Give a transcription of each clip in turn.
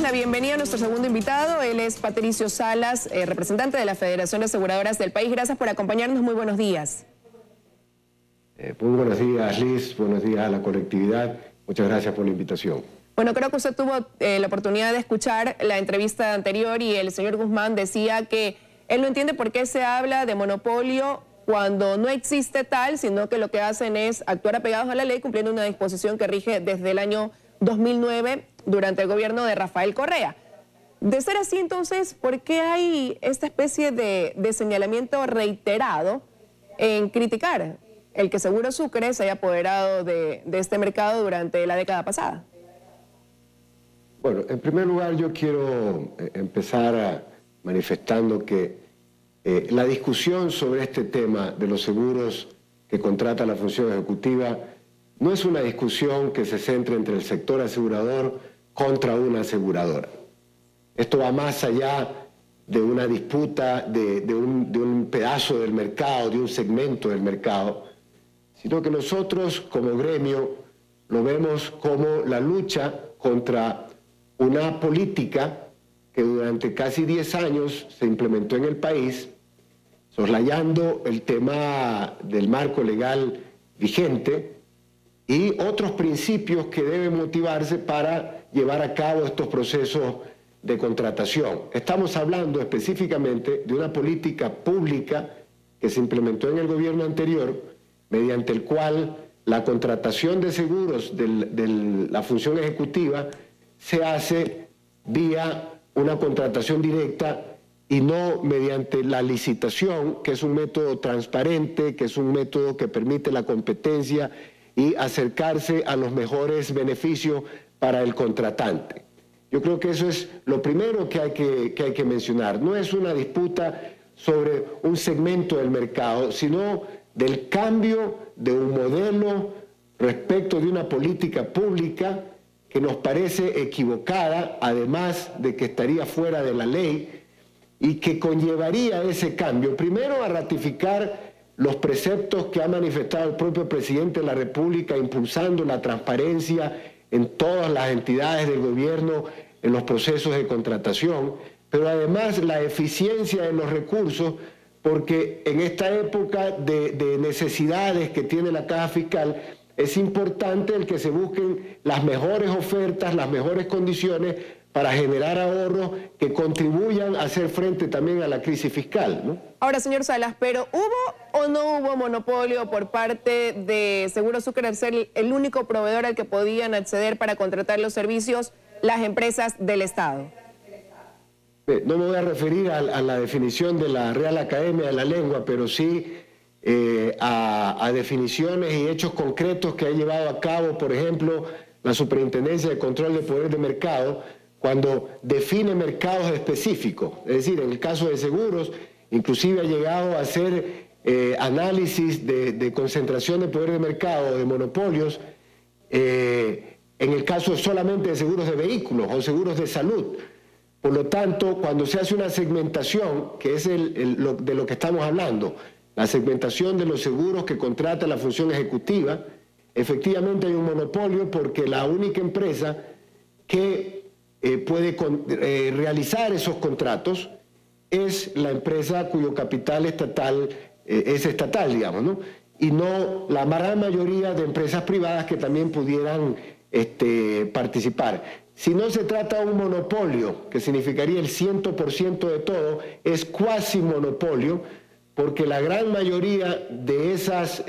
la bienvenida a nuestro segundo invitado. Él es Patricio Salas, representante de la Federación de Aseguradoras del país. Gracias por acompañarnos. Muy buenos días. Muy buenos días, Liz. Buenos días a la colectividad. Muchas gracias por la invitación. Bueno, creo que usted tuvo la oportunidad de escuchar la entrevista anterior y el señor Guzmán decía que él no entiende por qué se habla de monopolio cuando no existe tal, sino que lo que hacen es actuar apegados a la ley cumpliendo una disposición que rige desde el año 2009 durante el gobierno de Rafael Correa. De ser así, entonces, ¿por qué hay esta especie de señalamiento reiterado en criticar el que Seguro Sucre se haya apoderado de este mercado durante la década pasada? Bueno, en primer lugar yo quiero empezar manifestando que la discusión sobre este tema de los seguros que contrata la función ejecutiva no es una discusión que se centre entre el sector asegurador contra una aseguradora. Esto va más allá de una disputa de un pedazo del mercado, de un segmento del mercado, sino que nosotros como gremio lo vemos como la lucha contra una política que durante casi 10 años se implementó en el país, soslayando el tema del marco legal vigente y otros principios que deben motivarse para llevar a cabo estos procesos de contratación. Estamos hablando específicamente de una política pública que se implementó en el gobierno anterior, mediante el cual la contratación de seguros de la función ejecutiva se hace vía una contratación directa y no mediante la licitación, que es un método transparente, que es un método que permite la competencia y acercarse a los mejores beneficios para el contratante. Yo creo que eso es lo primero que hay que mencionar. No es una disputa sobre un segmento del mercado, sino del cambio de un modelo respecto de una política pública que nos parece equivocada, además de que estaría fuera de la ley, y que conllevaría ese cambio, primero a ratificar los preceptos que ha manifestado el propio presidente de la República, impulsando la transparencia en todas las entidades del gobierno, en los procesos de contratación, pero además la eficiencia de los recursos, porque en esta época de necesidades que tiene la caja fiscal, es importante el que se busquen las mejores ofertas, las mejores condiciones para generar ahorros que contribuyan a hacer frente también a la crisis fiscal, ¿no? Ahora, señor Salas, ¿pero hubo o no hubo monopolio por parte de Seguro Sucre al ser el único proveedor al que podían acceder para contratar los servicios las empresas del Estado? No me voy a referir a la definición de la Real Academia de la Lengua, pero sí a definiciones y hechos concretos que ha llevado a cabo, por ejemplo, la Superintendencia de Control de Poder de Mercado, cuando define mercados específicos. Es decir, en el caso de seguros, inclusive ha llegado a hacer análisis de concentración de poder de mercado, de monopolios, en el caso solamente de seguros de vehículos o seguros de salud. Por lo tanto, cuando se hace una segmentación, que es de lo que estamos hablando, la segmentación de los seguros que contrata la función ejecutiva, efectivamente hay un monopolio porque la única empresa que puede realizar esos contratos es la empresa cuyo capital estatal es estatal, digamos, ¿no? Y no la gran mayoría de empresas privadas que también pudieran participar. Si no se trata de un monopolio, que significaría el 100% de todo, es cuasi monopolio, porque la gran mayoría de esas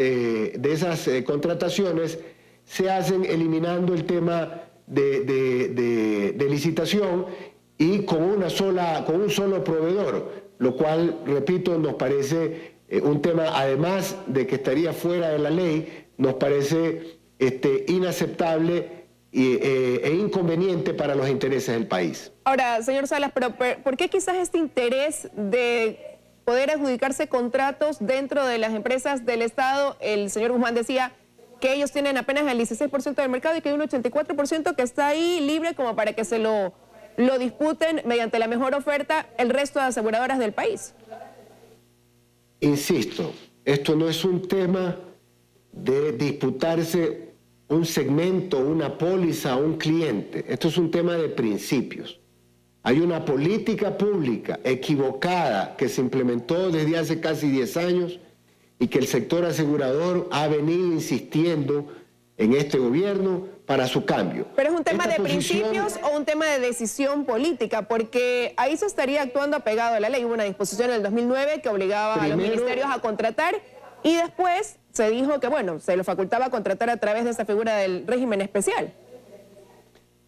contrataciones se hacen eliminando el tema de licitación y con un solo proveedor, lo cual, repito, nos parece un tema, además de que estaría fuera de la ley, nos parece inaceptable e inconveniente para los intereses del país. Ahora, señor Salas, pero ¿por qué quizás este interés de poder adjudicarse contratos dentro de las empresas del Estado? El señor Guzmán decía que ellos tienen apenas el 16% del mercado y que hay un 84% que está ahí libre como para que se lo disputen mediante la mejor oferta el resto de aseguradoras del país. Insisto, esto no es un tema de disputarse un segmento, una póliza, un cliente. Esto es un tema de principios. Hay una política pública equivocada que se implementó desde hace casi 10 años y que el sector asegurador ha venido insistiendo en este gobierno para su cambio. ¿Pero es un tema de principios o un tema de decisión política? Porque ahí se estaría actuando apegado a la ley. Hubo una disposición en el 2009 que obligaba a los ministerios a contratar y después se dijo que, bueno, se lo facultaba a contratar a través de esa figura del régimen especial.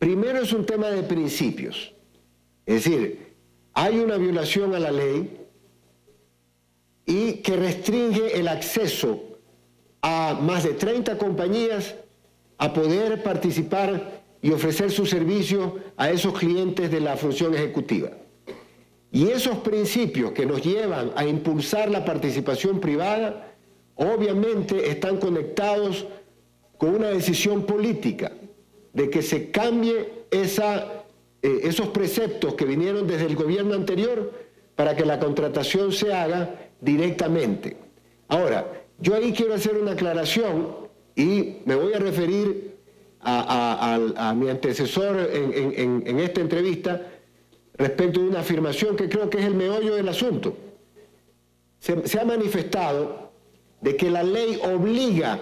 Primero es un tema de principios. Es decir, hay una violación a la ley y que restringe el acceso a más de 30 compañías a poder participar y ofrecer su servicio a esos clientes de la función ejecutiva. Y esos principios que nos llevan a impulsar la participación privada, obviamente están conectados con una decisión política de que se cambie esos preceptos que vinieron desde el gobierno anterior para que la contratación se haga directamente. Ahora, yo ahí quiero hacer una aclaración y me voy a referir a mi antecesor en esta entrevista respecto de una afirmación que creo que es el meollo del asunto. Se ha manifestado de que la ley obliga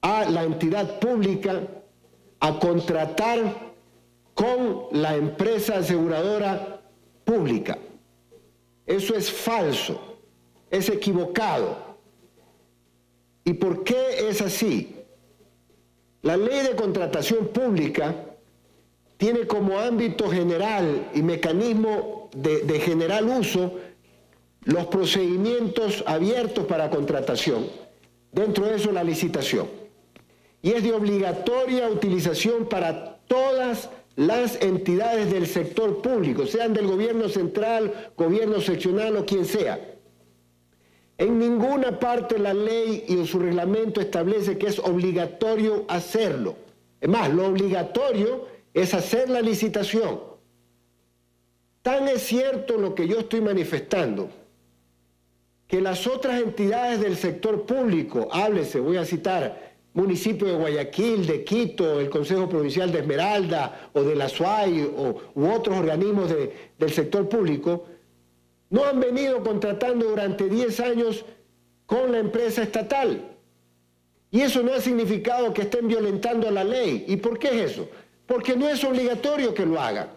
a la entidad pública a contratar con la empresa aseguradora pública. Eso es falso, es equivocado. ¿Y por qué es así? La ley de contratación pública tiene como ámbito general y mecanismo de general uso los procedimientos abiertos para contratación, dentro de eso la licitación. Y es de obligatoria utilización para todas las entidades del sector público, sean del gobierno central, gobierno seccional o quien sea. En ninguna parte la ley y su reglamento establece que es obligatorio hacerlo. Es más, lo obligatorio es hacer la licitación. Tan es cierto lo que yo estoy manifestando, que las otras entidades del sector público, háblese, voy a citar, municipio de Guayaquil, de Quito, el Consejo Provincial de Esmeralda o de la SUAY u otros organismos del sector público, no han venido contratando durante 10 años con la empresa estatal. Y eso no ha significado que estén violentando la ley. ¿Y por qué es eso? Porque no es obligatorio que lo hagan.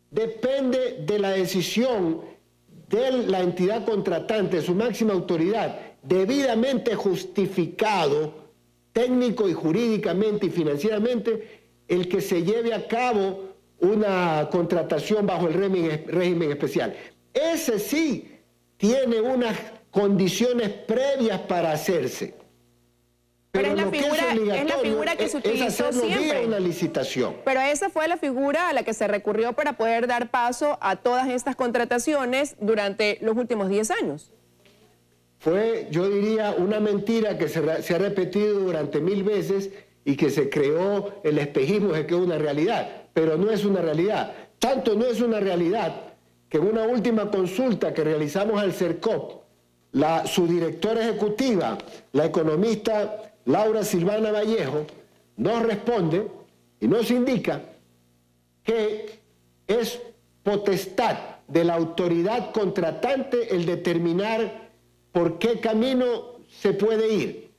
Depende de la decisión de la entidad contratante, de su máxima autoridad, debidamente justificado técnico y jurídicamente y financieramente, el que se lleve a cabo una contratación bajo el régimen especial. Ese sí tiene unas condiciones previas para hacerse. Pero es la figura que se utilizó siempre. Vía una licitación. Pero esa fue la figura a la que se recurrió para poder dar paso a todas estas contrataciones durante los últimos 10 años. Fue, yo diría, una mentira que se ha repetido durante 1000 veces y que se creó el espejismo de que es una realidad, pero no es una realidad. Tanto no es una realidad que en una última consulta que realizamos al CERCOP, su directora ejecutiva, la economista Laura Silvana Vallejo, nos responde y nos indica que es potestad de la autoridad contratante el determinar por qué camino se puede ir,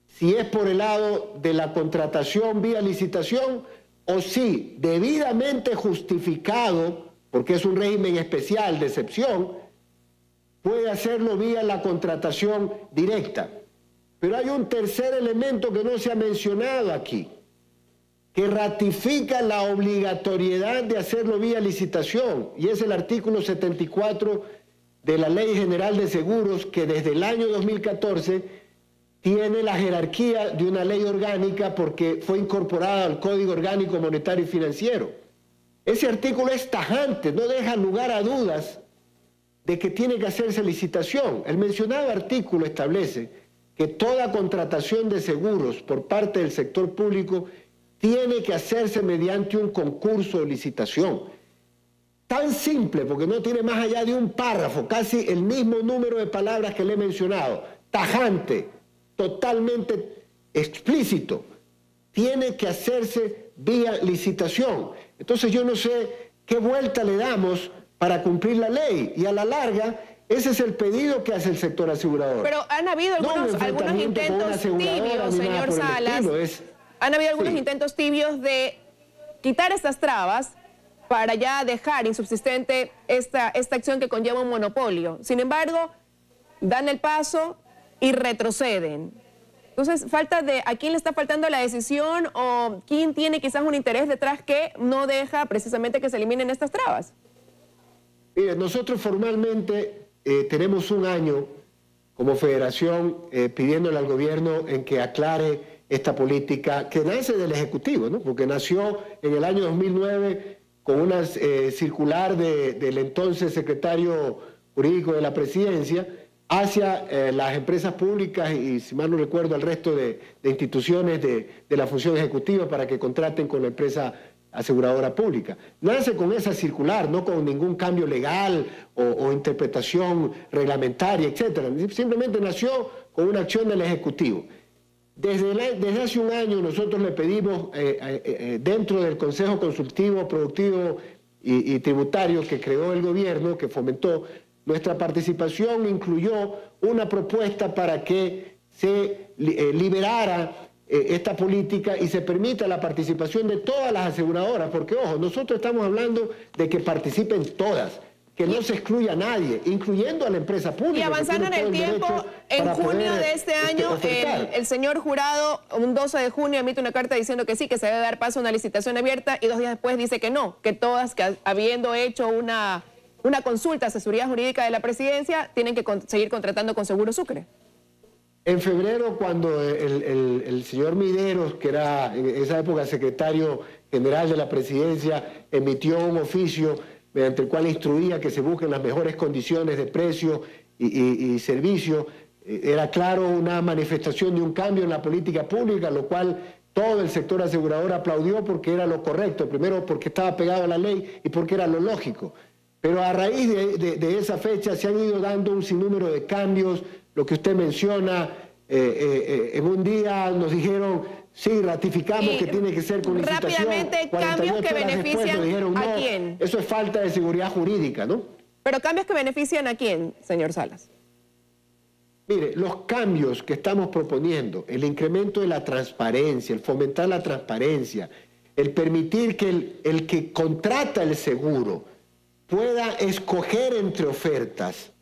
si es por el lado de la contratación vía licitación o si debidamente justificado, porque es un régimen especial de excepción, puede hacerlo vía la contratación directa. Pero hay un tercer elemento que no se ha mencionado aquí, que ratifica la obligatoriedad de hacerlo vía licitación, y es el artículo 74 de la Ley General de Seguros, que desde el año 2014 tiene la jerarquía de una ley orgánica porque fue incorporada al Código Orgánico Monetario y Financiero. Ese artículo es tajante, no deja lugar a dudas de que tiene que hacerse licitación. El mencionado artículo establece que toda contratación de seguros por parte del sector público tiene que hacerse mediante un concurso o licitación. Tan simple, porque no tiene más allá de un párrafo, casi el mismo número de palabras que le he mencionado, tajante, totalmente explícito, tiene que hacerse vía licitación. Entonces yo no sé ¿qué vuelta le damos para cumplir la ley? Y a la larga, ese es el pedido que hace el sector asegurador. Pero han habido algunos intentos tibios, señor Salas. Han habido algunos intentos tibios de quitar estas trabas para ya dejar insubsistente esta acción que conlleva un monopolio. Sin embargo, dan el paso y retroceden. Entonces, ¿a quién le está faltando la decisión o quién tiene quizás un interés detrás que no deja precisamente que se eliminen estas trabas? Mire, nosotros formalmente tenemos un año como federación pidiéndole al gobierno en que aclare esta política que nace del Ejecutivo, ¿no? Porque nació en el año 2009 con una circular del entonces secretario jurídico de la Presidencia hacia las empresas públicas y, si mal no recuerdo, al resto de instituciones de la función ejecutiva para que contraten con la empresa aseguradora pública. Nace con esa circular, no con ningún cambio legal o interpretación reglamentaria, etcétera. Simplemente nació con una acción del Ejecutivo. Desde hace un año nosotros le pedimos, dentro del Consejo Consultivo, Productivo y Tributario que creó el gobierno, que fomentó, nuestra participación incluyó una propuesta para que se liberara esta política y se permita la participación de todas las aseguradoras, porque ojo, nosotros estamos hablando de que participen todas, que no se excluya a nadie, incluyendo a la empresa pública. Y avanzando en el tiempo, en junio de este año, el señor Jurado, un 12 de junio, emite una carta diciendo que sí, que se debe dar paso a una licitación abierta, y 2 días después dice que no, que todas, que habiendo hecho una consulta a asesoría jurídica de la presidencia, tienen que seguir contratando con Seguro Sucre. En febrero, cuando el señor Mideros, que era en esa época secretario general de la presidencia, emitió un oficio mediante el cual instruía que se busquen las mejores condiciones de precio y servicio, era claro una manifestación de un cambio en la política pública, lo cual todo el sector asegurador aplaudió porque era lo correcto, primero porque estaba pegado a la ley y porque era lo lógico. Pero a raíz de esa fecha se han ido dando un sinnúmero de cambios, lo que usted menciona, en un día nos dijeron, sí, ratificamos que tiene que ser con licitación. Rápidamente, cambios que benefician dijeron, ¿a no, quién? Eso es falta de seguridad jurídica, ¿no? Pero cambios que benefician ¿a quién, señor Salas? Mire, los cambios que estamos proponiendo, el incremento de la transparencia, el fomentar la transparencia, el permitir que el que contrata el seguro pueda escoger entre ofertas,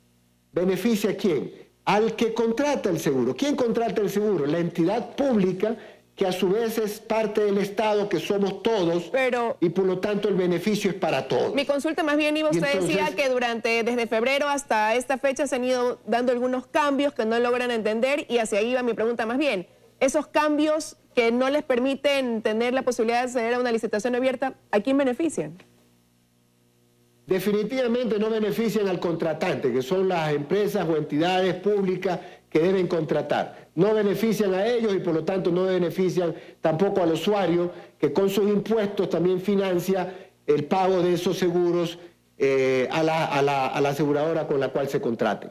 ¿beneficia a quién? Al que contrata el seguro. ¿Quién contrata el seguro? La entidad pública, que a su vez es parte del Estado, que somos todos, y por lo tanto el beneficio es para todos. Mi consulta más bien, Ivo, usted decía que desde febrero hasta esta fecha se han ido dando algunos cambios que no logran entender, y hacia ahí va mi pregunta más bien. Esos cambios que no les permiten tener la posibilidad de acceder a una licitación abierta, ¿a quién benefician? Definitivamente no benefician al contratante, que son las empresas o entidades públicas que deben contratar. No benefician a ellos y por lo tanto no benefician tampoco al usuario, que con sus impuestos también financia el pago de esos seguros a la aseguradora con la cual se contraten.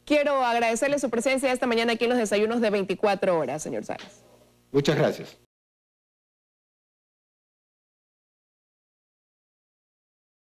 Quiero agradecerle su presencia esta mañana aquí en los desayunos de 24 horas, señor Salas. Muchas gracias.